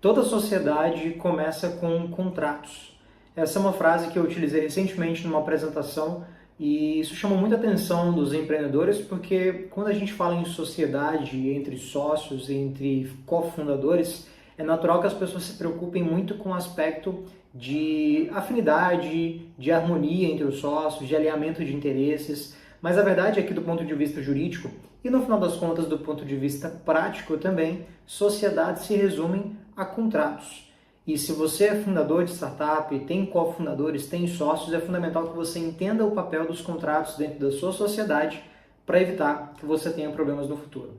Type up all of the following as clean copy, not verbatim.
Toda sociedade começa com contratos. Essa é uma frase que eu utilizei recentemente numa apresentação e isso chama muita atenção dos empreendedores porque quando a gente fala em sociedade entre sócios, entre cofundadores, é natural que as pessoas se preocupem muito com o aspecto de afinidade, de harmonia entre os sócios, de alinhamento de interesses, mas a verdade é que do ponto de vista jurídico e no final das contas do ponto de vista prático também, sociedades se resumem a contratos. E se você é fundador de startup, tem cofundadores, tem sócios, é fundamental que você entenda o papel dos contratos dentro da sua sociedade para evitar que você tenha problemas no futuro.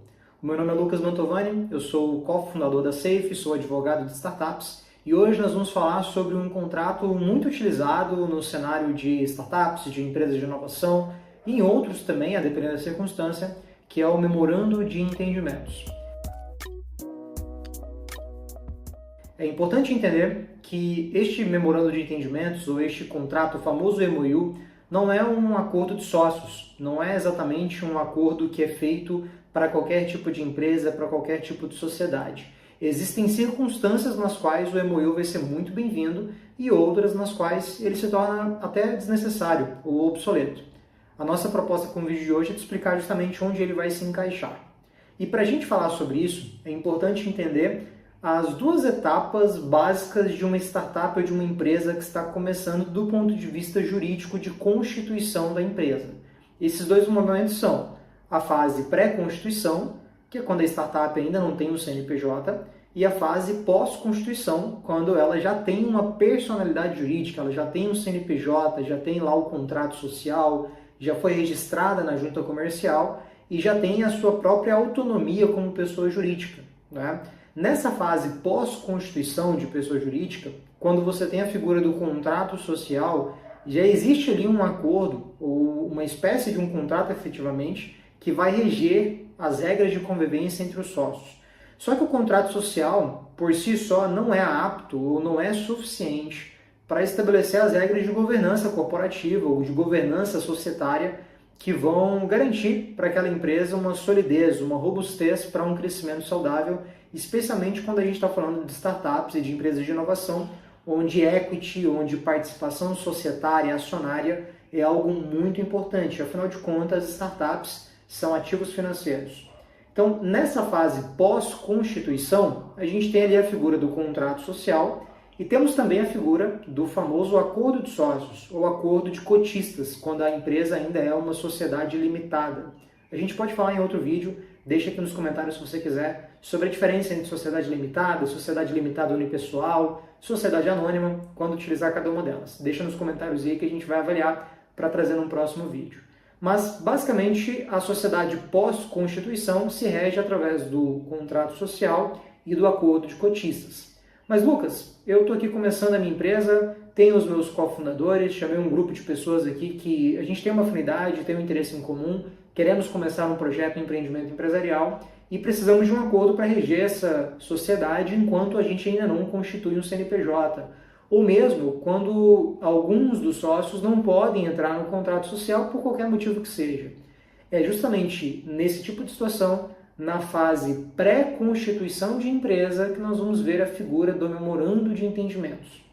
O meu nome é Lucas Mantovani, eu sou o cofundador da Safe, sou advogado de startups e hoje nós vamos falar sobre um contrato muito utilizado no cenário de startups, de empresas de inovação e em outros também, a depender da circunstância, que é o Memorando de Entendimentos. É importante entender que este memorando de entendimentos, ou este contrato, o famoso MOU, não é um acordo de sócios, não é exatamente um acordo que é feito para qualquer tipo de empresa, para qualquer tipo de sociedade. Existem circunstâncias nas quais o MOU vai ser muito bem-vindo e outras nas quais ele se torna até desnecessário ou obsoleto. A nossa proposta com o vídeo de hoje é te explicar justamente onde ele vai se encaixar. E para a gente falar sobre isso, é importante entender as duas etapas básicas de uma startup ou de uma empresa que está começando do ponto de vista jurídico de constituição da empresa. Esses dois momentos são a fase pré-constituição, que é quando a startup ainda não tem um CNPJ, e a fase pós-constituição, quando ela já tem uma personalidade jurídica, ela já tem um CNPJ, já tem lá o contrato social, já foi registrada na junta comercial e já tem a sua própria autonomia como pessoa jurídica, né? Nessa fase pós-constituição de pessoa jurídica, quando você tem a figura do contrato social, já existe ali um acordo, ou uma espécie de um contrato efetivamente, que vai reger as regras de convivência entre os sócios. Só que o contrato social, por si só, não é apto ou não é suficiente para estabelecer as regras de governança corporativa ou de governança societária que vão garantir para aquela empresa uma solidez, uma robustez para um crescimento saudável, especialmente quando a gente está falando de startups e de empresas de inovação, onde equity, onde participação societária, acionária é algo muito importante. Afinal de contas, as startups são ativos financeiros. Então, nessa fase pós-constituição, a gente tem ali a figura do contrato social e temos também a figura do famoso acordo de sócios ou acordo de cotistas, quando a empresa ainda é uma sociedade limitada. A gente pode falar em outro vídeo, deixa aqui nos comentários se você quiser, sobre a diferença entre sociedade limitada unipessoal, sociedade anônima, quando utilizar cada uma delas. Deixa nos comentários aí que a gente vai avaliar para trazer num próximo vídeo. Mas, basicamente, a sociedade pós-constituição se rege através do contrato social e do acordo de cotistas. Mas, Lucas, eu estou aqui começando a minha empresa, tenho os meus cofundadores, chamei um grupo de pessoas aqui que a gente tem uma afinidade, tem um interesse em comum, queremos começar um projeto de empreendimento empresarial e precisamos de um acordo para reger essa sociedade enquanto a gente ainda não constitui um CNPJ. Ou mesmo quando alguns dos sócios não podem entrar no contrato social por qualquer motivo que seja. É justamente nesse tipo de situação, na fase pré-constituição de empresa, que nós vamos ver a figura do memorando de entendimentos.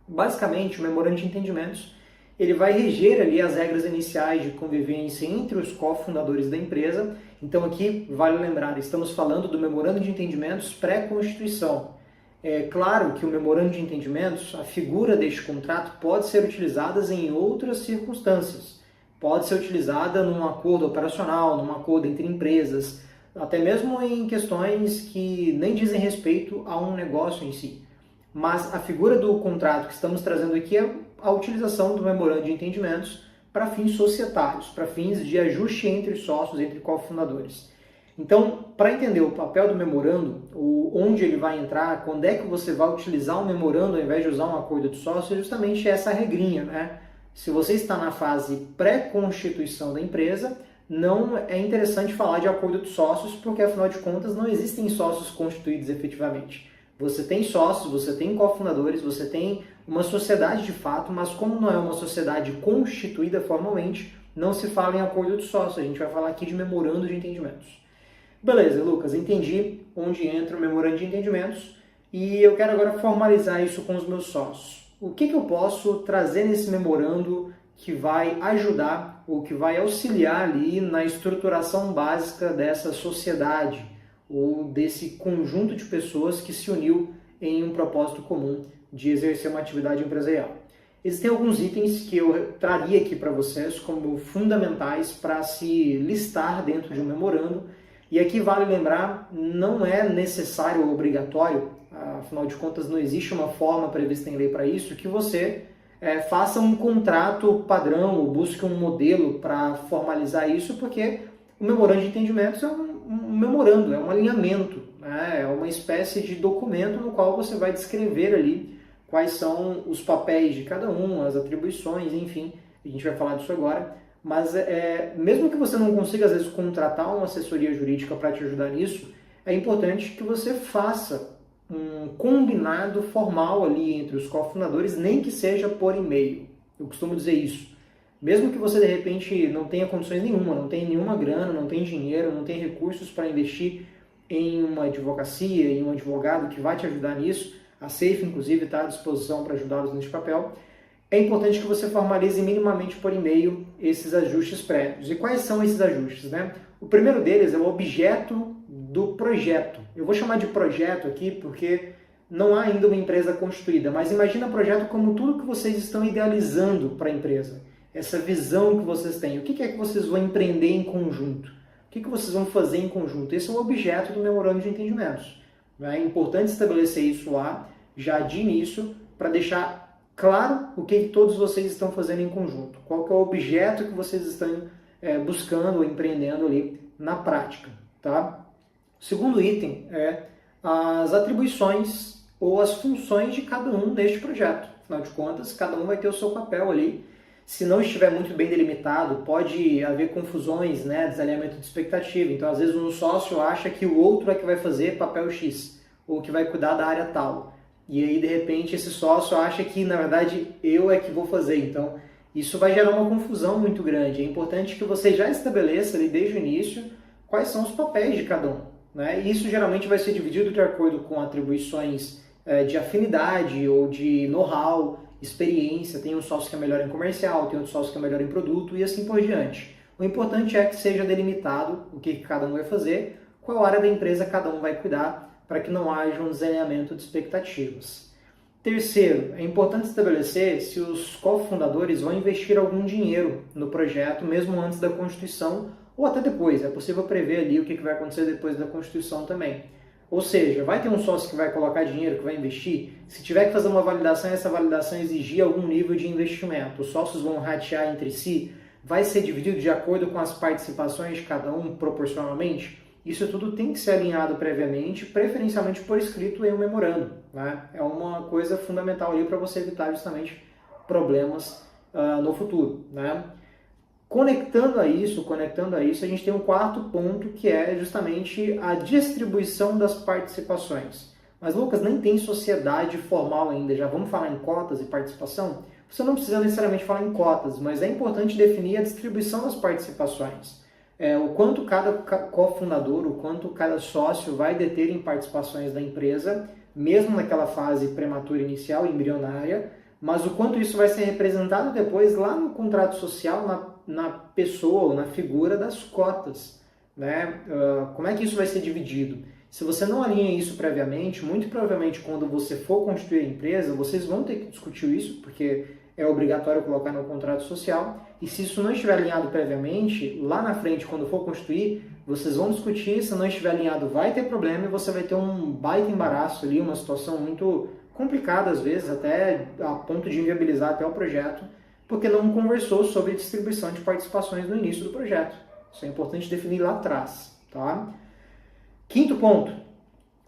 Basicamente, o memorando de entendimentos ele vai reger ali as regras iniciais de convivência entre os cofundadores da empresa. Então aqui, vale lembrar, estamos falando do memorando de entendimentos pré-constituição. É claro que o memorando de entendimentos, a figura deste contrato pode ser utilizada em outras circunstâncias. Pode ser utilizada num acordo operacional, num acordo entre empresas, até mesmo em questões que nem dizem respeito a um negócio em si. Mas a figura do contrato que estamos trazendo aqui é a utilização do memorando de entendimentos para fins societários, para fins de ajuste entre sócios, entre cofundadores. Então, para entender o papel do memorando, onde ele vai entrar, quando é que você vai utilizar um memorando ao invés de usar um acordo de sócios, é justamente essa regrinha, né? Se você está na fase pré-constituição da empresa, não é interessante falar de acordo de sócios, porque afinal de contas não existem sócios constituídos efetivamente. Você tem sócios, você tem cofundadores, você tem uma sociedade de fato, mas como não é uma sociedade constituída formalmente, não se fala em acordo de sócios, a gente vai falar aqui de memorando de entendimentos. Beleza, Lucas, entendi onde entra o memorando de entendimentos e eu quero agora formalizar isso com os meus sócios. O que eu posso trazer nesse memorando que vai ajudar ou que vai auxiliar ali na estruturação básica dessa sociedade ou desse conjunto de pessoas que se uniu em um propósito comum de exercer uma atividade empresarial? Existem alguns itens que eu traria aqui para vocês como fundamentais para se listar dentro de um memorando. E aqui vale lembrar, não é necessário ou obrigatório, afinal de contas não existe uma forma prevista em lei para isso, que você faça um contrato padrão ou busque um modelo para formalizar isso, porque o memorando de entendimentos é um memorando, é um alinhamento, né? É uma espécie de documento no qual você vai descrever ali quais são os papéis de cada um, as atribuições, enfim, a gente vai falar disso agora. Mas mesmo que você não consiga, às vezes, contratar uma assessoria jurídica para te ajudar nisso, é importante que você faça um combinado formal ali entre os cofundadores, nem que seja por e-mail. Eu costumo dizer isso. Mesmo que você, de repente, não tenha condições nenhuma, não tenha nenhuma grana, não tenha dinheiro, não tenha recursos para investir em uma advocacia, em um advogado que vai te ajudar nisso, a Safe, inclusive, está à disposição para ajudá-los nesse papel. É importante que você formalize minimamente por e-mail esses ajustes prévios. E quais são esses ajustes, né? O primeiro deles é o objeto do projeto. Eu vou chamar de projeto aqui porque não há ainda uma empresa constituída, mas imagina o projeto como tudo que vocês estão idealizando para a empresa. Essa visão que vocês têm. O que é que vocês vão empreender em conjunto? O que vocês vão fazer em conjunto? Esse é o objeto do memorando de entendimentos. É importante estabelecer isso lá, já de início, para deixar claro o que todos vocês estão fazendo em conjunto. Qual que é o objeto que vocês estão buscando ou empreendendo ali na prática. Tá? O segundo item é as atribuições ou as funções de cada um neste projeto. Afinal de contas, cada um vai ter o seu papel ali. Se não estiver muito bem delimitado, pode haver confusões, né, desalinhamento de expectativa. Então, às vezes, um sócio acha que o outro é que vai fazer papel X, ou que vai cuidar da área tal. E aí, de repente, esse sócio acha que, na verdade, eu é que vou fazer. Então, isso vai gerar uma confusão muito grande. É importante que você já estabeleça ali desde o início quais são os papéis de cada um. Né? E isso geralmente vai ser dividido de acordo com atribuições de afinidade ou de know-how, experiência. Tem um sócio que é melhor em comercial, tem outro sócio que é melhor em produto e assim por diante. O importante é que seja delimitado o que cada um vai fazer, qual área da empresa cada um vai cuidar, para que não haja um desalinhamento de expectativas. Terceiro, é importante estabelecer se os cofundadores vão investir algum dinheiro no projeto, mesmo antes da constituição, ou até depois. É possível prever ali o que vai acontecer depois da constituição também. Ou seja, vai ter um sócio que vai colocar dinheiro, que vai investir. Se tiver que fazer uma validação, essa validação exigir algum nível de investimento. Os sócios vão ratear entre si, vai ser dividido de acordo com as participações de cada um proporcionalmente. Isso tudo tem que ser alinhado previamente, preferencialmente por escrito em um memorando. Né? É uma coisa fundamental ali para você evitar justamente problemas no futuro. Né? Conectando a isso, a gente tem um quarto ponto que é justamente a distribuição das participações. Mas, Lucas, nem tem sociedade formal ainda, já vamos falar em cotas e participação? Você não precisa necessariamente falar em cotas, mas é importante definir a distribuição das participações. O quanto cada cofundador, o quanto cada sócio vai deter em participações da empresa, mesmo naquela fase prematura inicial, embrionária, mas o quanto isso vai ser representado depois lá no contrato social, na pessoa ou na figura das cotas. Né? Como é que isso vai ser dividido? Se você não alinha isso previamente, muito provavelmente quando você for constituir a empresa, vocês vão ter que discutir isso, porque é obrigatório colocar no contrato social, e se isso não estiver alinhado previamente, lá na frente, quando for constituir, vocês vão discutir, se não estiver alinhado vai ter problema e você vai ter um baita embaraço ali, uma situação muito complicada às vezes, até a ponto de inviabilizar até o projeto, porque não conversou sobre distribuição de participações no início do projeto. Isso é importante definir lá atrás. Tá? Quinto ponto,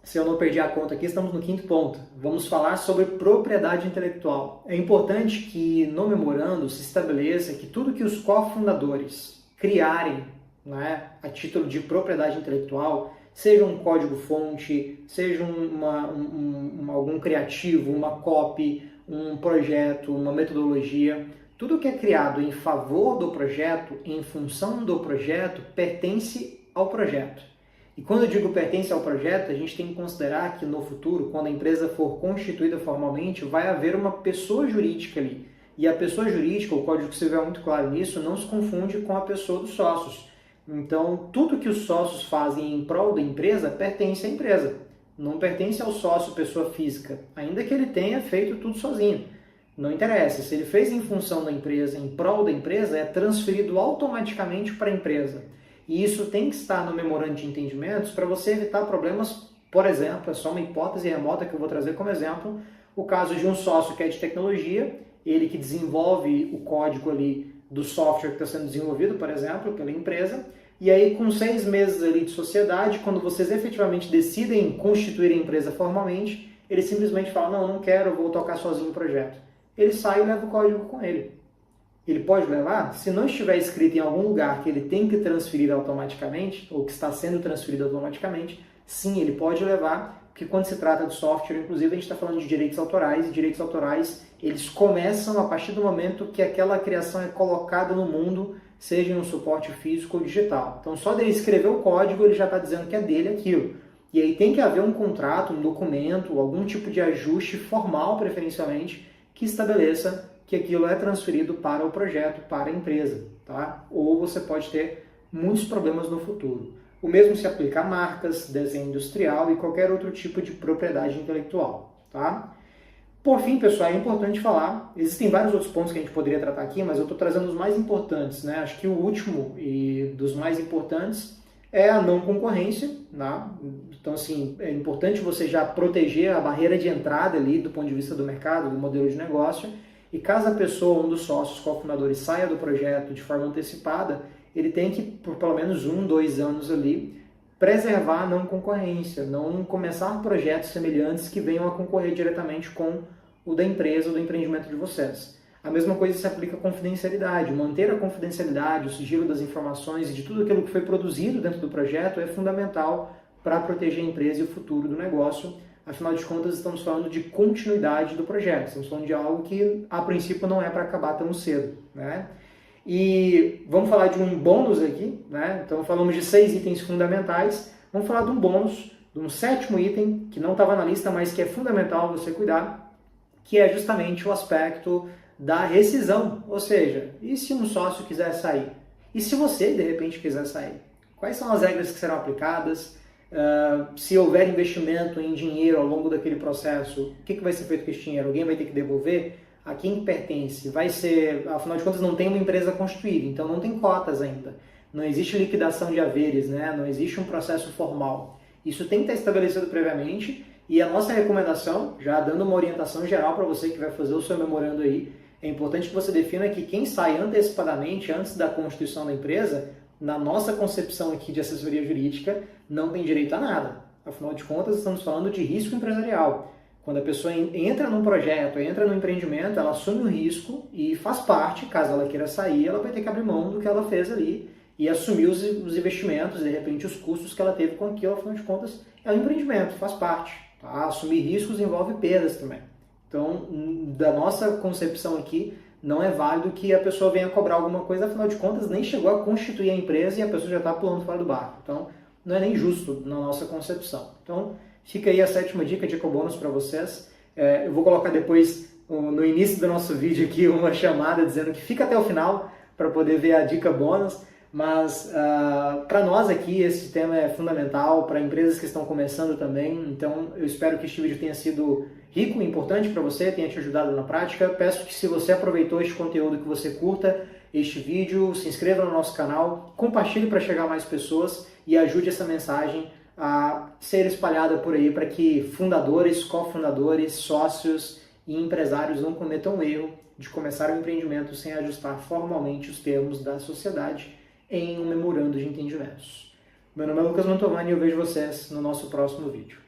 se eu não perdi a conta aqui, estamos no quinto ponto. Vamos falar sobre propriedade intelectual. É importante que no memorando se estabeleça que tudo que os cofundadores criarem, né, a título de propriedade intelectual, seja um código-fonte, seja algum criativo, uma copy, um projeto, uma metodologia, tudo que é criado em favor do projeto, em função do projeto, pertence ao projeto. E quando eu digo pertence ao projeto, a gente tem que considerar que no futuro, quando a empresa for constituída formalmente, vai haver uma pessoa jurídica ali. E a pessoa jurídica, o Código Civil é muito claro nisso, não se confunde com a pessoa dos sócios. Então, tudo que os sócios fazem em prol da empresa pertence à empresa. Não pertence ao sócio pessoa física, ainda que ele tenha feito tudo sozinho. Não interessa, se ele fez em função da empresa, em prol da empresa, é transferido automaticamente para a empresa. E isso tem que estar no memorando de entendimentos para você evitar problemas, por exemplo, é só uma hipótese remota que eu vou trazer como exemplo, o caso de um sócio que é de tecnologia, ele que desenvolve o código ali do software que está sendo desenvolvido, por exemplo, pela empresa, e aí com 6 meses ali de sociedade, quando vocês efetivamente decidem constituir a empresa formalmente, ele simplesmente fala, não quero, eu vou tocar sozinho o projeto. Ele sai e leva o código com ele. Ele pode levar? Se não estiver escrito em algum lugar que ele tem que transferir automaticamente, ou que está sendo transferido automaticamente, sim, ele pode levar, porque quando se trata de software, inclusive, a gente está falando de direitos autorais, e direitos autorais, eles começam a partir do momento que aquela criação é colocada no mundo, seja em um suporte físico ou digital. Então, só dele escrever o código, ele já está dizendo que é dele aquilo. E aí tem que haver um contrato, um documento, algum tipo de ajuste formal, preferencialmente, que estabeleça que aquilo é transferido para o projeto, para a empresa, tá? Ou você pode ter muitos problemas no futuro. O mesmo se aplica a marcas, desenho industrial e qualquer outro tipo de propriedade intelectual, tá? Por fim, pessoal, é importante falar, existem vários outros pontos que a gente poderia tratar aqui, mas eu estou trazendo os mais importantes, né? Acho que o último e dos mais importantes é a não concorrência, né? Então, assim, é importante você já proteger a barreira de entrada ali do ponto de vista do mercado, do modelo de negócio, e caso a pessoa, um dos sócios cofundadores, saia do projeto de forma antecipada, ele tem que, por pelo menos 1, 2 anos ali, preservar a não concorrência, não começar projetos semelhantes que venham a concorrer diretamente com o da empresa ou do empreendimento de vocês. A mesma coisa se aplica à confidencialidade. Manter a confidencialidade, o sigilo das informações e de tudo aquilo que foi produzido dentro do projeto é fundamental para proteger a empresa e o futuro do negócio. Afinal de contas, estamos falando de continuidade do projeto. Estamos falando de algo que, a princípio, não é para acabar tão cedo, né? E vamos falar de um bônus aqui, né? Então, falamos de 6 itens fundamentais. Vamos falar de um bônus, de um 7º item, que não estava na lista, mas que é fundamental você cuidar, que é justamente o aspecto da rescisão. Ou seja, e se um sócio quiser sair? E se você, de repente, quiser sair? Quais são as regras que serão aplicadas? Se houver investimento em dinheiro ao longo daquele processo, o que vai ser feito com esse dinheiro? Alguém vai ter que devolver? A quem pertence? Vai ser, afinal de contas, não tem uma empresa constituída, então não tem cotas ainda. Não existe liquidação de haveres, né? Não existe um processo formal. Isso tem que estar estabelecido previamente e a nossa recomendação, já dando uma orientação geral para você que vai fazer o seu memorando aí, é importante que você defina que quem sai antecipadamente, antes da constituição da empresa, na nossa concepção aqui de assessoria jurídica, não tem direito a nada. Afinal de contas, estamos falando de risco empresarial. Quando a pessoa entra num projeto, entra num empreendimento, ela assume o risco e faz parte, caso ela queira sair, ela vai ter que abrir mão do que ela fez ali e assumir os investimentos, de repente os custos que ela teve com aquilo, afinal de contas, é um empreendimento, faz parte. Tá? Assumir riscos envolve perdas também. Então, da nossa concepção aqui, não é válido que a pessoa venha cobrar alguma coisa, afinal de contas, nem chegou a constituir a empresa e a pessoa já está pulando fora do barco. Então, não é nem justo na nossa concepção. Então, fica aí a 7ª dica de ecobônus para vocês. Eu vou colocar depois, no início do nosso vídeo aqui, uma chamada dizendo que fica até o final para poder ver a dica bônus. Mas para nós aqui esse tema é fundamental, para empresas que estão começando também. Então eu espero que este vídeo tenha sido rico e importante para você, tenha te ajudado na prática. Peço que se você aproveitou este conteúdo, que você curta este vídeo, se inscreva no nosso canal, compartilhe para chegar a mais pessoas e ajude essa mensagem a ser espalhada por aí para que fundadores, cofundadores, sócios e empresários não cometam o erro de começar um empreendimento sem ajustar formalmente os termos da sociedade em um memorando de entendimentos. Meu nome é Lucas Mantovani e eu vejo vocês no nosso próximo vídeo.